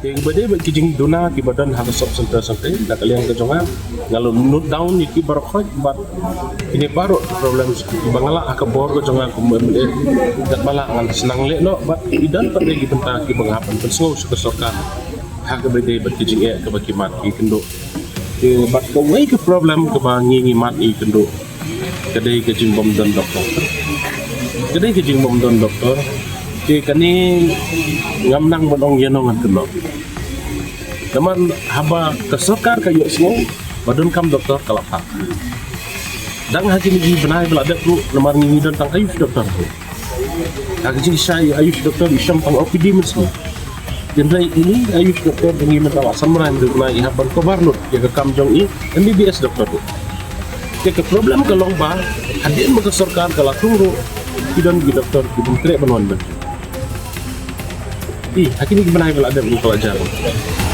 Yang bade kijing duna ki badan harus sop santai nak kalian ke jongan ngalo note down iki barokh bat ini baru problem bangala ak bor ke jongan ko dak bala ngan senang le no bat idan pat lagi benta ki bangapan penso suka hak bade bat kijing e ke baki mat ki kendo ke bat ko wei ke problem ke bangi mat i kendo kedai kijing bom don doktor kedai kijing bom don doktor ke kani ngamnang bodong yenongan keno teman haba keserkar kayu semua badun kam doktor kalapa dan hakim ni benai belada tu lemar ni dan tang ayush doktor tu hakim saya ayush doktor isam tang OPD mesti dan ini ayush doktor dengan mentawa samran tu benai haban kobarnut ya ke kam jong i MBBS doktor tu ke problem kalau ba hadin keserkar kalau tunggu idan gi doktor di tre banon ben hakim ni benai belada tu pelajaran